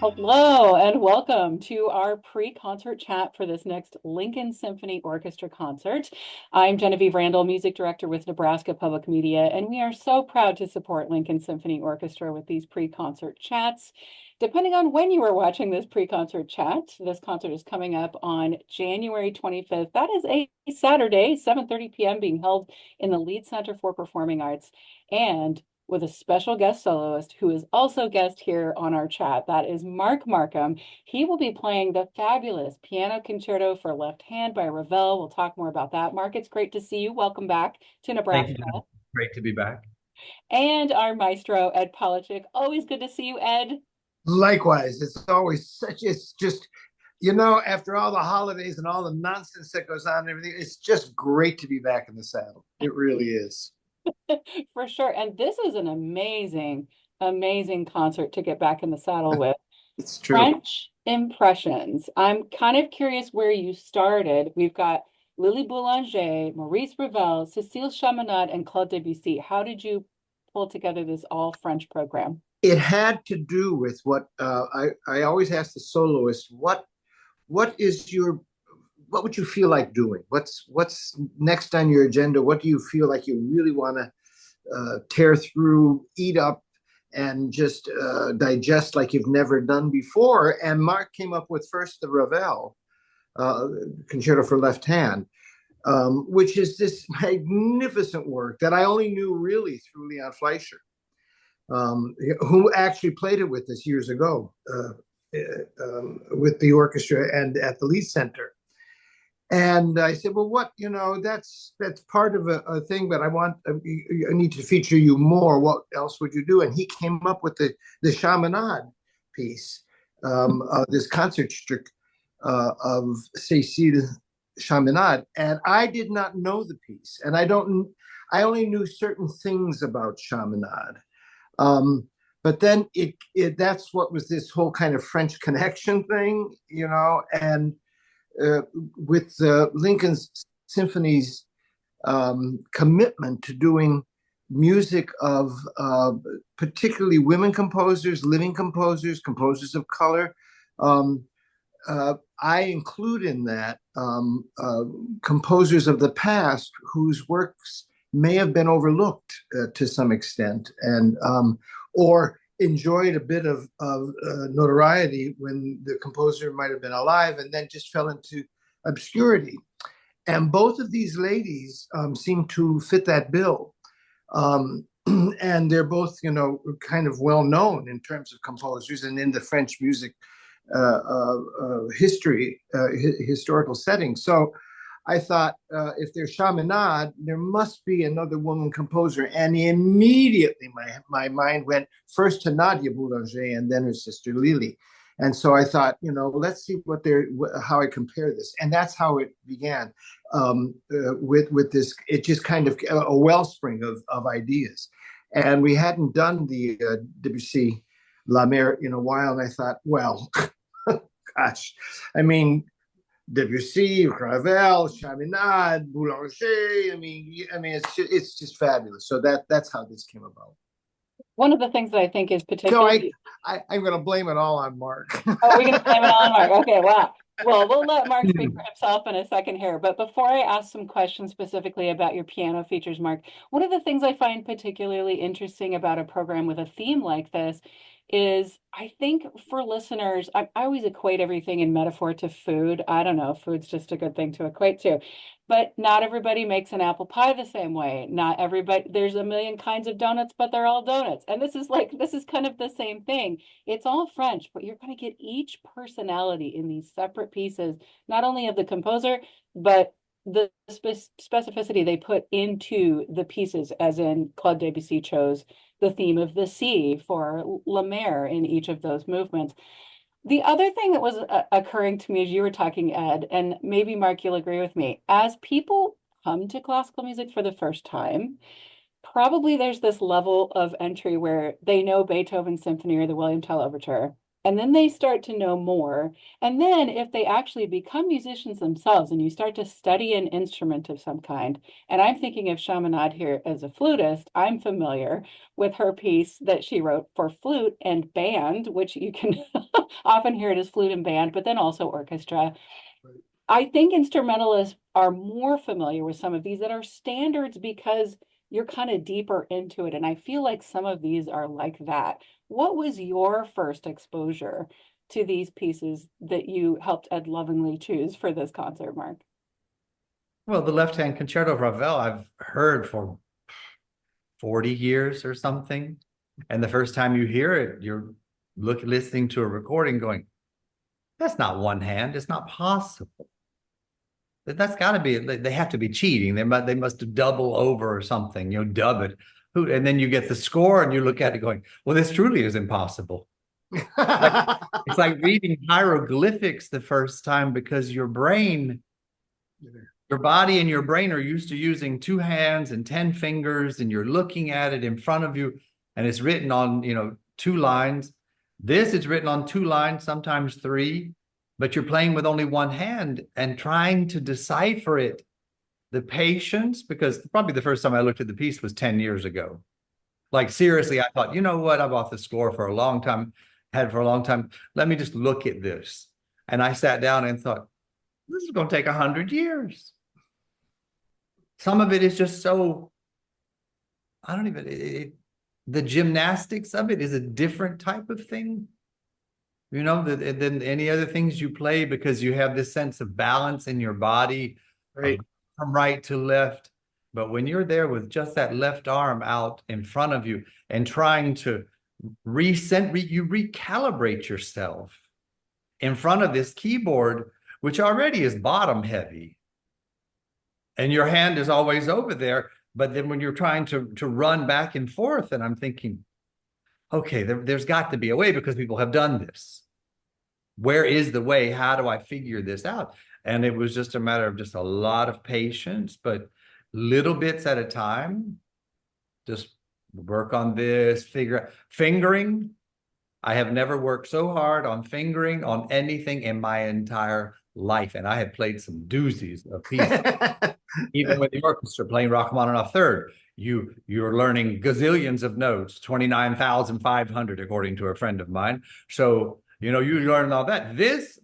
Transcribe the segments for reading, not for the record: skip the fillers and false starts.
Hello and welcome to our pre-concert chat for this next Lincoln Symphony Orchestra concert. I'm Genevieve Randall, Music Director with Nebraska Public Media, and we are so proud to support Lincoln Symphony Orchestra with these pre-concert chats. Depending on when you are watching this pre-concert chat, this concert is coming up on January 25th. That is a Saturday, 7:30 p.m. being held in the Lead Center for Performing Arts. And with a special guest soloist who is also guest here on our chat. That is Mark Markham. He will be playing the fabulous Piano Concerto for Left Hand by Ravel. We'll talk more about that. Mark, it's great to see you. Welcome back to Thank you. Nebraska. Jen. Great to be back. And our maestro, Ed Polachek. Always good to see you, Ed. Likewise, it's always such, it's just, after all the holidays and all the nonsense that goes on and everything, it's just great to be back in the saddle. It really is. For sure. And this is an amazing, amazing concert to get back in the saddle with. It's true. French impressions. I'm kind of curious where you started. We've got Lily Boulanger, Maurice Ravel, Cécile Chaminade, and Claude Debussy. How did you pull together this all French program? It had to do with what I always ask the soloist, what is your what would you feel like doing? What's next on your agenda? What do you feel like you really want to tear through, eat up, and just digest like you've never done before? And Mark came up with first the Ravel uh, Concerto for Left Hand, which is this magnificent work that I only knew really through Leon Fleischer, who actually played it with us years ago with the orchestra and at the Lead Center. And I said, well, that's part of a thing, but I need to feature you more. What else would you do? And he came up with the Chaminade piece, this concertstück of Cécile Chaminade. And I did not know the piece. And I only knew certain things about Chaminade. But then that's what was this whole kind of French connection thing, and with Lincoln's symphonies commitment to doing music of particularly women composers, living composers, composers of color. Um, I include in that composers of the past whose works may have been overlooked to some extent, and or enjoyed a bit of notoriety when the composer might have been alive and then just fell into obscurity. And both of these ladies seem to fit that bill. And they're both, kind of well known in terms of composers and in the French music historical setting. So I thought, if there's Chaminade, there must be another woman composer. And immediately my mind went first to Nadia Boulanger and then her sister Lily. And so I thought, let's see how I compare this. And that's how it began, with this. It just kind of a wellspring of ideas. And we hadn't done the Debussy La Mer in a while. And I thought, well, gosh, I mean, Debussy, Ravel, Chaminade, Boulanger. It's just fabulous. So that's how this came about. One of the things that I think is So particularly, I'm going to blame it all on Mark. oh, we're going to blame it on Mark. Okay, wow. Well, we'll let Mark speak for himself in a second here. But before I ask some questions specifically about your piano features, Mark, one of the things I find particularly interesting about a program with a theme like this is I think for listeners, I always equate everything in metaphor to food. I don't know, food's just a good thing to equate to. But not everybody makes an apple pie the same way. Not everybody, there's a million kinds of donuts, but they're all donuts. And this is kind of the same thing. It's all French, but you're going to get each personality in these separate pieces, not only of the composer, but the specificity they put into the pieces, as in Claude Debussy chose the theme of the sea for La Mer in each of those movements. The other thing that was occurring to me as you were talking, Ed, and maybe Mark, you'll agree with me, as people come to classical music for the first time, probably there's this level of entry where they know Beethoven's symphony or the William Tell Overture, and then they start to know more. And then if they actually become musicians themselves and you start to study an instrument of some kind, and I'm thinking of Chaminade here as a flutist, I'm familiar with her piece that she wrote for flute and band, which you can often hear it as flute and band, but then also orchestra. Right. I think instrumentalists are more familiar with some of these that are standards because you're kind of deeper into it. And I feel like some of these are like that. What was your first exposure to these pieces that you helped Ed lovingly choose for this concert, Mark? Well, the left-hand concerto of Ravel, I've heard for 40 years or something. And the first time you hear it, you're listening to a recording going, that's not one hand. It's not possible. That's got to be, they have to be cheating. They must double over or something, dub it. And then you get the score and you look at it going, well, this truly is impossible. It's like reading hieroglyphics the first time because your body and your brain are used to using 2 hands and 10 fingers, and you're looking at it in front of you, and it's written on, 2 lines. This is written on 2 lines, sometimes 3, but you're playing with only 1 hand and trying to decipher it. The patience, because probably the first time I looked at the piece was 10 years ago. Like, seriously, I thought, you know what? I bought the score for a long time, had it for a long time. Let me just look at this. And I sat down and thought, this is going to take 100 years. Some of it is just so, I don't even, the gymnastics of it is a different type of thing, than any other things you play, because you have this sense of balance in your body, Right. from right to left. But when you're there with just that left arm out in front of you and trying to you recalibrate yourself in front of this keyboard, which already is bottom heavy, and your hand is always over there. But then when you're trying to run back and forth, and I'm thinking, okay, there's got to be a way, because people have done this. Where is the way? How do I figure this out? And it was just a matter of just a lot of patience, but little bits at a time. Just work on this, fingering. I have never worked so hard on fingering on anything in my entire life. And I have played some doozies of pieces. Even with the orchestra playing Rachmaninoff third, you're learning gazillions of notes, 29,500 according to a friend of mine. So, you learn all that. This,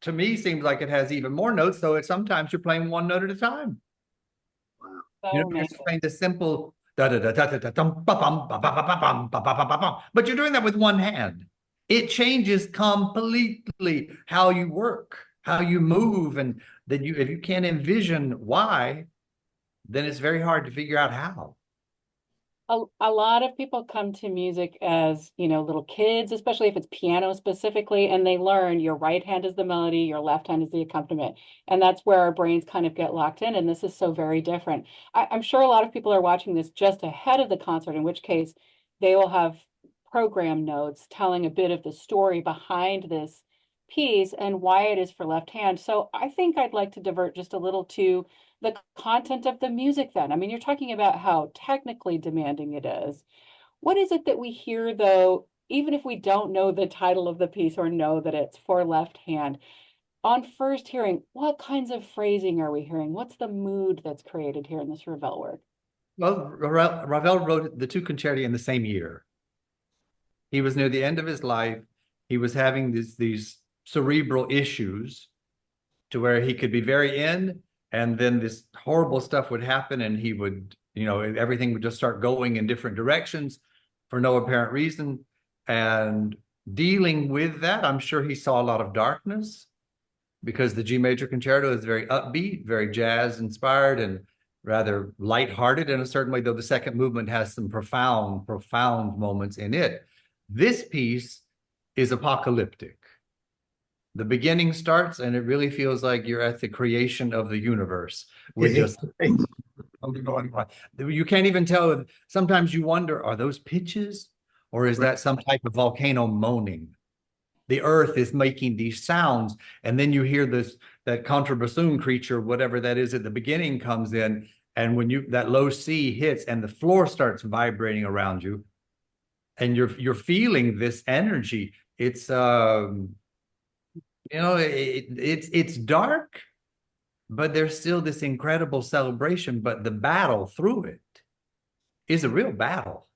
to me, seems like it has even more notes, so sometimes you're playing 1 note at a time. So You're amazing. just playing the simple but you're doing that with 1 hand. It changes completely how you work, how you move, and then if you can't envision why, then it's very hard to figure out how. A lot of people come to music as, little kids, especially if it's piano specifically, and they learn your right hand is the melody, your left hand is the accompaniment. And that's where our brains kind of get locked in. And this is so very different. I'm sure a lot of people are watching this just ahead of the concert, in which case they will have program notes telling a bit of the story behind this piece and why it is for left hand. So I think I'd like to divert just a little to the content of the music then. I mean, you're talking about how technically demanding it is. What is it that we hear though, even if we don't know the title of the piece or know that it's for left hand? On first hearing, what kinds of phrasing are we hearing? What's the mood that's created here in this Ravel work? Well, Ravel wrote the 2 concerti in the same year. He was near the end of his life. He was having these cerebral issues to where he could be very in, and then this horrible stuff would happen, and he would, everything would just start going in different directions for no apparent reason. And dealing with that, I'm sure he saw a lot of darkness, because the G major concerto is very upbeat, very jazz inspired, and rather lighthearted in a certain way, though the second movement has some profound moments in it. This piece is apocalyptic. The beginning starts, and it really feels like you're at the creation of the universe. With just you can't even tell. Sometimes you wonder, are those pitches, or is that some type of volcano moaning? The earth is making these sounds, and then you hear that contrabassoon creature, whatever that is at the beginning, comes in, and when that low C hits and the floor starts vibrating around you, and you're feeling this energy. It's it's dark, but there's still this incredible celebration. But the battle through it is a real battle.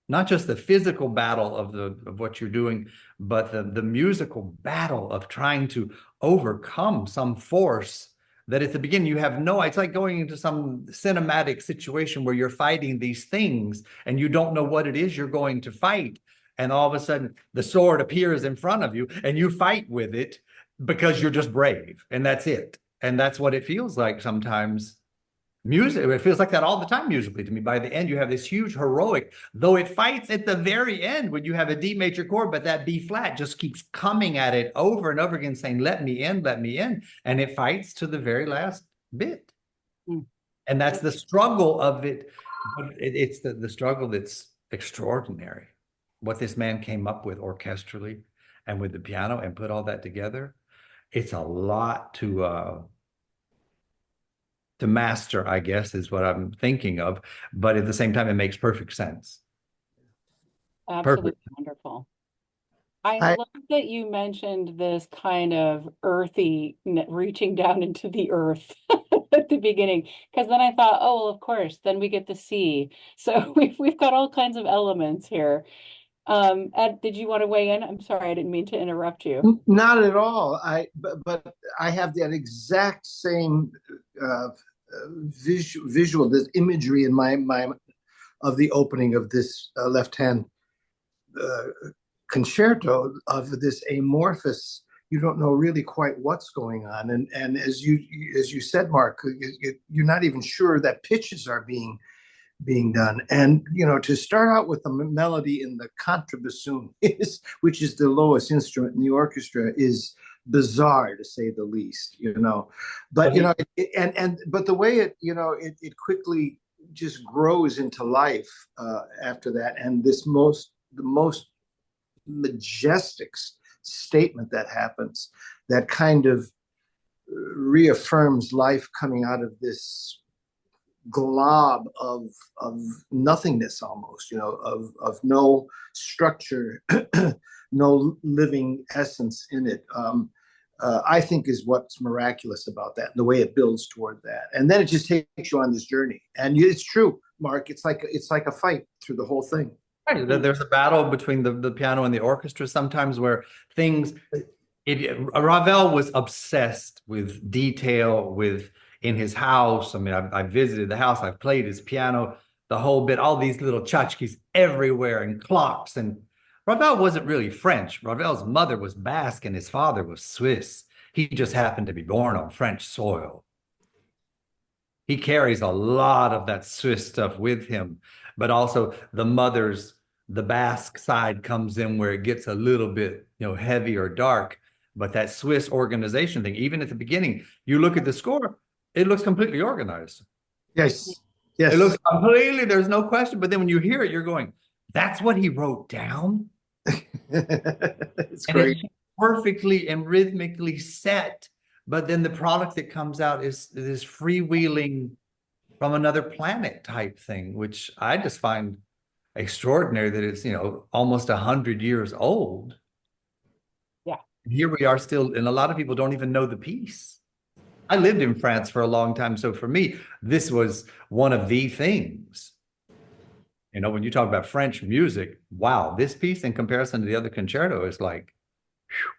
not just the physical battle of what you're doing, but the musical battle of trying to overcome some force that at the beginning you have no, it's like going into some cinematic situation where you're fighting these things and you don't know what it is you're going to fight. And all of a sudden the sword appears in front of you and you fight with it because you're just brave, and that's it. And that's what it feels like sometimes. Music, it feels like that all the time musically to me. By the end, you have this huge heroic, though it fights at the very end when you have a D major chord, but that B flat just keeps coming at it over and over again, saying, let me in, let me in. And it fights to the very last bit. Mm. And that's the struggle of it. It's the struggle that's extraordinary. What this man came up with orchestrally and with the piano and put all that together. It's a lot to master, I guess, is what I'm thinking of. But at the same time, it makes perfect sense. Absolutely Perfect. wonderful. I I, love that you mentioned this kind of earthy reaching down into the earth at the beginning, because then I thought, oh, well, of course, then we get the sea. So we've got all kinds of elements here. Ed, did you want to weigh in? I'm sorry, I didn't mean to interrupt you. not at all. But I have that exact same visual, this imagery in my mind of the opening of this left hand uh, concerto, of this amorphous. You don't know really quite what's going on, and as you said, Mark, you're not even sure that pitches are being done. And to start out with the melody in the contrabassoon which is the lowest instrument in the orchestra, is bizarre to say the least. But but the way it quickly just grows into life after that, and the most majestic statement that happens, that kind of reaffirms life coming out of this glob of nothingness, almost, of no structure, no living essence in it. I think is what's miraculous about that, and the way it builds toward that, and then it just takes you on this journey. And it's true, Mark. It's like a fight through the whole thing. Right. There's a battle between the piano and the orchestra sometimes where things. Ravel was obsessed with detail, in his house. I mean, I visited the house, I've played his piano, the whole bit, all these little tchotchkes everywhere and clocks. And Ravel wasn't really French. Ravel's mother was Basque and his father was Swiss. He just happened to be born on French soil. He carries a lot of that Swiss stuff with him, but also the Basque side comes in where it gets a little bit, heavy or dark. But that Swiss organization thing, even at the beginning, you look at the score, it looks completely organized. Yes. Yes. It looks completely, there's no question. But then when you hear it, you're going, that's what he wrote down. It's And great. it's perfectly and rhythmically set. But then the product that comes out is this freewheeling from another planet type thing, which I just find extraordinary that it's, almost 100 years old. Yeah. And here we are still, and a lot of people don't even know the piece. I lived in France for a long time, so for me, this was one of the things. When you talk about French music, wow, this piece in comparison to the other concerto is like, whew,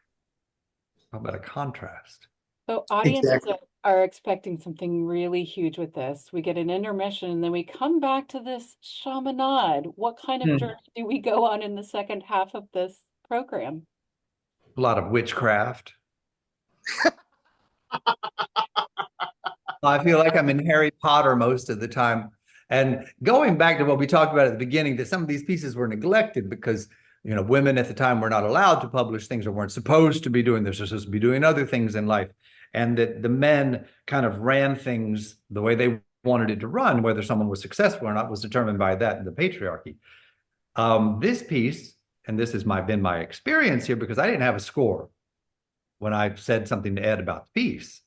how about a contrast? So audiences Exactly. are expecting something really huge with this. We get an intermission and then we come back to this chaminade. What kind of journey do we go on in the second half of this program? A lot of witchcraft. I feel like I'm in Harry Potter most of the time. And going back to what we talked about at the beginning, that some of these pieces were neglected because, women at the time were not allowed to publish things or weren't supposed to be doing this, or supposed to be doing other things in life. And that the men kind of ran things the way they wanted it to run, whether someone was successful or not was determined by that and the patriarchy. This piece, and this has been my experience here, because I didn't have a score when I said something to Ed about the piece.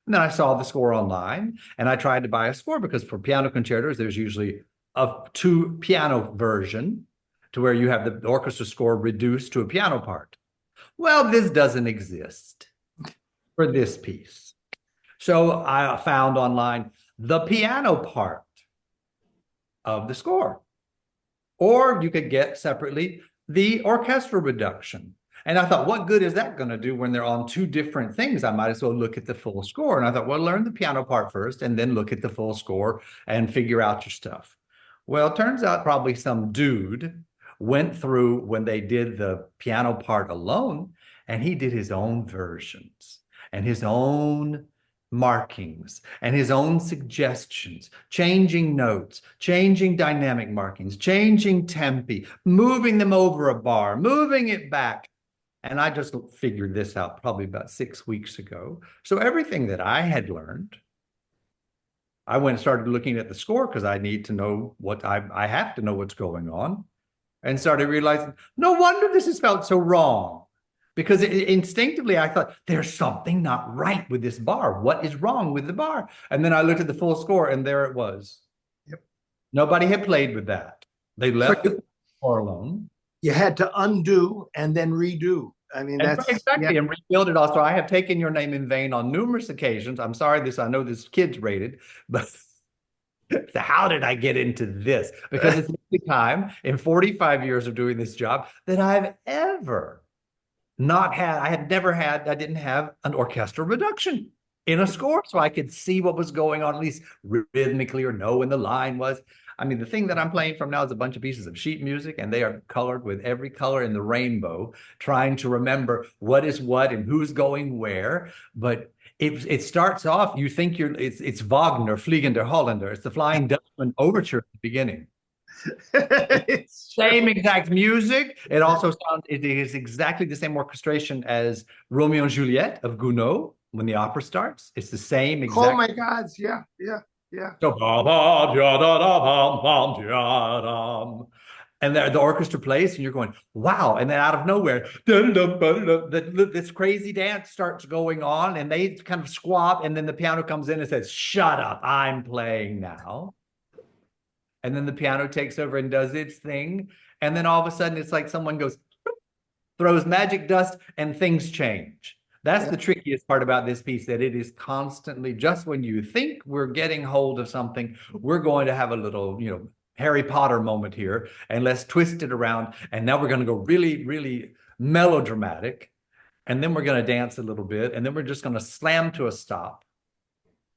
And then I saw the score online and I tried to buy a score, because for piano concertos, there's usually a 2 piano version to where you have the orchestra score reduced to a piano part. Well, this doesn't exist for this piece. So I found online the piano part of the score. Or you could get separately the orchestral reduction. And I thought, what good is that going to do when they're on two different things? I might as well look at the full score. And I thought, well, learn the piano part first and then look at the full score and figure out your stuff. Well, it turns out probably some dude went through when they did the piano part alone, and he did his own versions and his own markings and his own suggestions, changing notes, changing dynamic markings, changing tempi, moving them over a bar, moving it back. And I just figured this out probably about 6 weeks ago. So everything that I had learned, I went and started looking at the score because I need to know what I have to know what's going on, and started realizing, no wonder this has felt so wrong. Because instinctively I thought, there's something not right with this bar. What is wrong with the bar? And then I looked at the full score and there it was. Yep. Nobody had played with that. They left the score alone. You had to undo and then redo. I mean, And that's exactly, and rebuild it also. I have taken your name in vain on numerous occasions. I'm sorry, I know this kid's rated, but so how did I get into this? Because it's the time in 45 years of doing this job that I've ever not had. I didn't have an orchestral reduction in a score, so I could see what was going on, at least rhythmically, or know when the line was. I mean, the thing that I'm playing from now is a bunch of pieces of sheet music, and they are colored with every color in the rainbow, trying to remember what is what and who's going where. But it starts off, you think it's Wagner, Fliegende Holländer. It's the Flying Dutchman overture at the beginning. It's same exact music. It also sounds, it is exactly the same orchestration as Romeo and Juliet of Gounod when the opera starts. It's the same exact. Oh my God! Yeah. So, and the orchestra plays, and you're going, wow. And then out of nowhere, this crazy dance starts going on, and they kind of squab, and then the piano comes in and says, shut up, I'm playing now. And then the piano takes over and does its thing. And then all of a sudden, it's like someone goes, throws magic dust, and things change. That's the trickiest part about this piece, that it is constantly, just when you think we're getting hold of something, we're going to have a little, Harry Potter moment here, and let's twist it around. And now we're going to go really, really melodramatic. And then we're going to dance a little bit. And then we're just going to slam to a stop.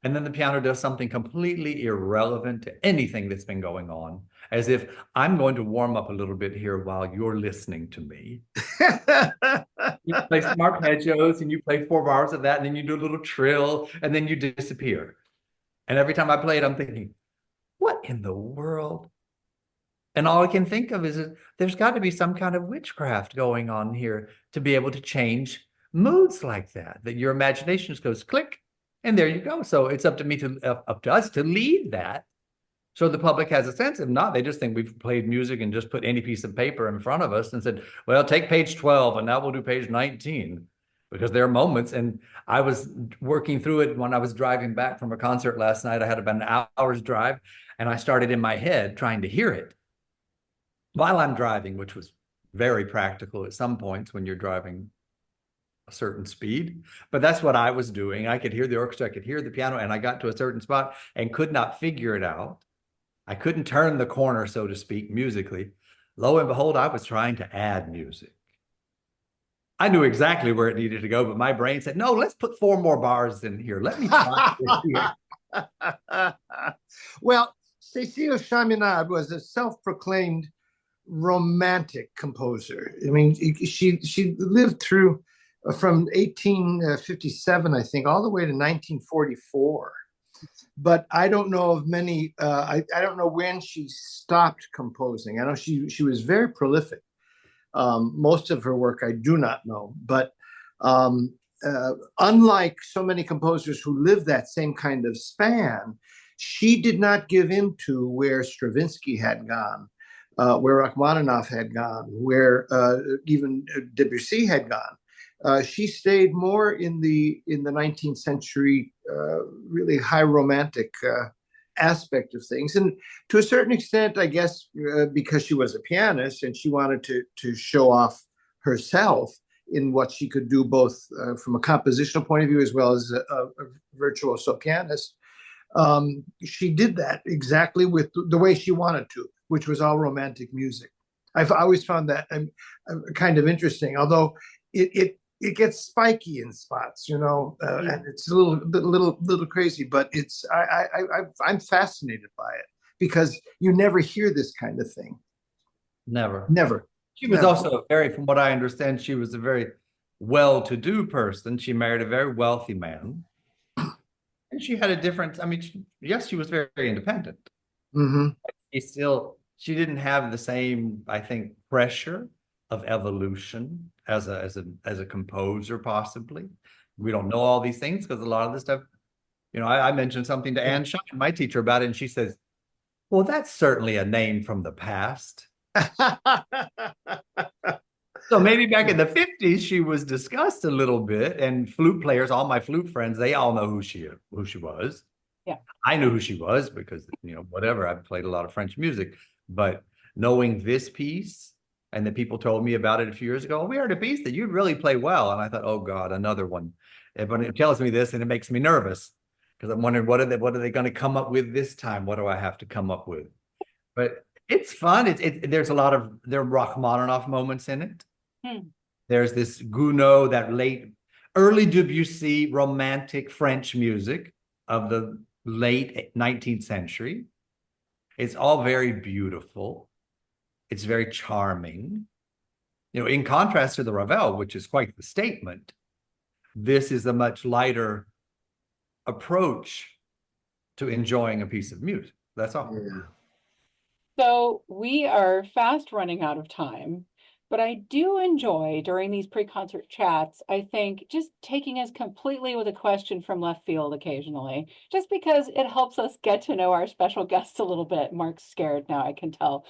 And then the piano does something completely irrelevant to anything that's been going on, as if I'm going to warm up a little bit here while you're listening to me. You play some arpeggios and you play 4 bars of that, and then you do a little trill, and then you disappear. And every time I play it, I'm thinking, what in the world? And all I can think of is there's got to be some kind of witchcraft going on here to be able to change moods like that your imagination just goes click, and there you go. So it's up to us to lead that, so the public has a sense. If not, they just think we've played music and just put any piece of paper in front of us and said, well, take page 12 and now we'll do page 19. Because there are moments, and I was working through it when I was driving back from a concert last night. I had about an hour's drive, and I started in my head trying to hear it while I'm driving, which was very practical at some points when you're driving a certain speed. But that's what I was doing. I could hear the orchestra, I could hear the piano, and I got to a certain spot and could not figure it out. I couldn't turn the corner, so to speak, musically. Lo and behold, I was trying to add music. I knew exactly where it needed to go, but my brain said, no, let's put 4 more bars in here. Let me try this here. Well, Cécile Chaminade was a self-proclaimed romantic composer. I mean, she lived through from 1857, I think, all the way to 1944. But I don't know of many, I don't know when she stopped composing. I know she was very prolific. Most of her work I do not know, but unlike so many composers who live that same kind of span, she did not give in to where Stravinsky had gone, where Rachmaninoff had gone, where even Debussy had gone. She stayed more in the 19th century, really high romantic aspect of things. And to a certain extent, I guess, because she was a pianist and she wanted to show off herself in what she could do, both from a compositional point of view as well as a virtuoso pianist, she did that exactly with the way she wanted to. which was all romantic music. I've always found that kind of interesting, although it gets spiky in spots, and it's a little crazy, but I'm fascinated by it because you never hear this kind of thing. Never. Never. She was Never. also from what I understand, she was a very well-to-do person. She married a very wealthy man. And she had a different, I mean, yes, she was very, very independent. Mm-hmm. She didn't have the same, I think, pressure of evolution as a composer, possibly. We don't know all these things because a lot of this stuff, I mentioned something to Anne Shine, my teacher, about it, and she says, well, that's certainly a name from the past. So maybe back in the 50s, she was discussed a little bit, and flute players, all my flute friends, they all know who she was. Yeah. I knew who she was because, whatever, I've played a lot of French music, but knowing this piece, and the people told me about it a few years ago, we heard a piece that you'd really play well. And I thought, oh God, another one. But it tells me this and it makes me nervous because I'm wondering, what are they going to come up with this time? What do I have to come up with? But it's fun. There's a lot of Rachmaninoff moments in it. There's this Gounod, that early Debussy romantic French music of the late 19th century. It's all very beautiful. It's very charming. In contrast to the Ravel, which is quite the statement, this is a much lighter approach to enjoying a piece of music. That's all. Yeah. So we are fast running out of time. But I do enjoy during these pre-concert chats, I think, just taking us completely with a question from left field occasionally, just because it helps us get to know our special guests a little bit. Mark's scared now, I can tell.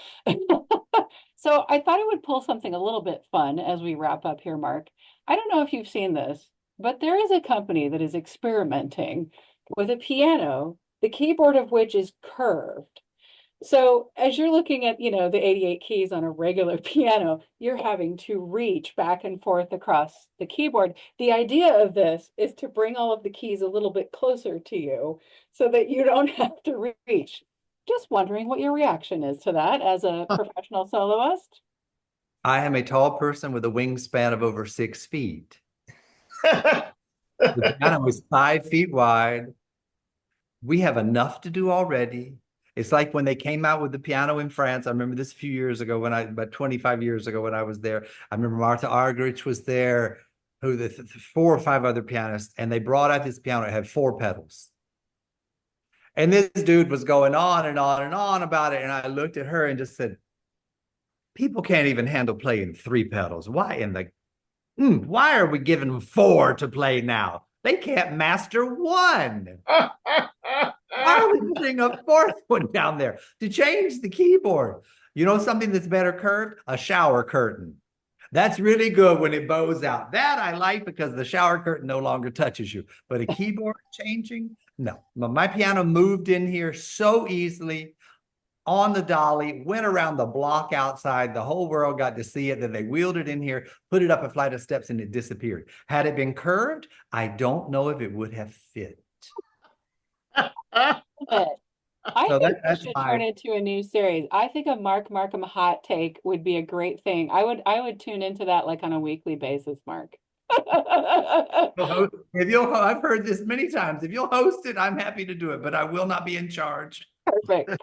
So I thought I would pull something a little bit fun as we wrap up here, Mark. I don't know if you've seen this, but there is a company that is experimenting with a piano, the keyboard of which is curved. So as you're looking at, the 88 keys on a regular piano, you're having to reach back and forth across the keyboard. The idea of this is to bring all of the keys a little bit closer to you so that you don't have to reach. Just wondering what your reaction is to that as a professional soloist. I am a tall person with a wingspan of over 6 feet. The piano is 5 feet wide. We have enough to do already. It's like when they came out with the piano in France. I remember this a few years ago about 25 years ago when I was there. I remember Martha Argerich was there, who the 4 or 5 other pianists, and they brought out this piano. It had 4 pedals. And this dude was going on and on and on about it. And I looked at her and just said, people can't even handle playing 3 pedals. Why why are we giving them 4 to play now? They can't master 1. Why are we putting a 4th one down there to change the keyboard? Something that's better curved? A shower curtain. That's really good when it bows out. That I like because the shower curtain no longer touches you. But a keyboard changing? No. My piano moved in here so easily on the dolly, went around the block outside. The whole world got to see it. Then they wheeled it in here, put it up a flight of steps, and it disappeared. Had it been curved, I don't know if it would have fit. I think we should turn it to a new series. I think a Mark Markham hot take would be a great thing. I would tune into that like on a weekly basis, Mark. I've heard this many times. If you'll host it, I'm happy to do it, but I will not be in charge. Perfect.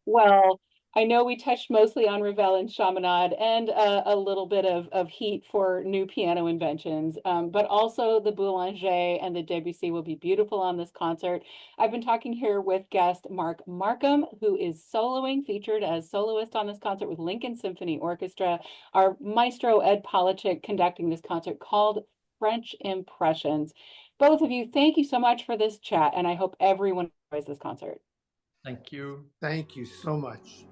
Well, I know we touched mostly on Ravel and Chaminade and a little bit of heat for new piano inventions, but also the Boulanger and the Debussy will be beautiful on this concert. I've been talking here with guest Mark Markham, who is soloing, featured as soloist on this concert with Lincoln Symphony Orchestra. Our maestro Ed Polachek conducting this concert called French Impressions. Both of you, thank you so much for this chat, and I hope everyone enjoys this concert. Thank you. Thank you so much.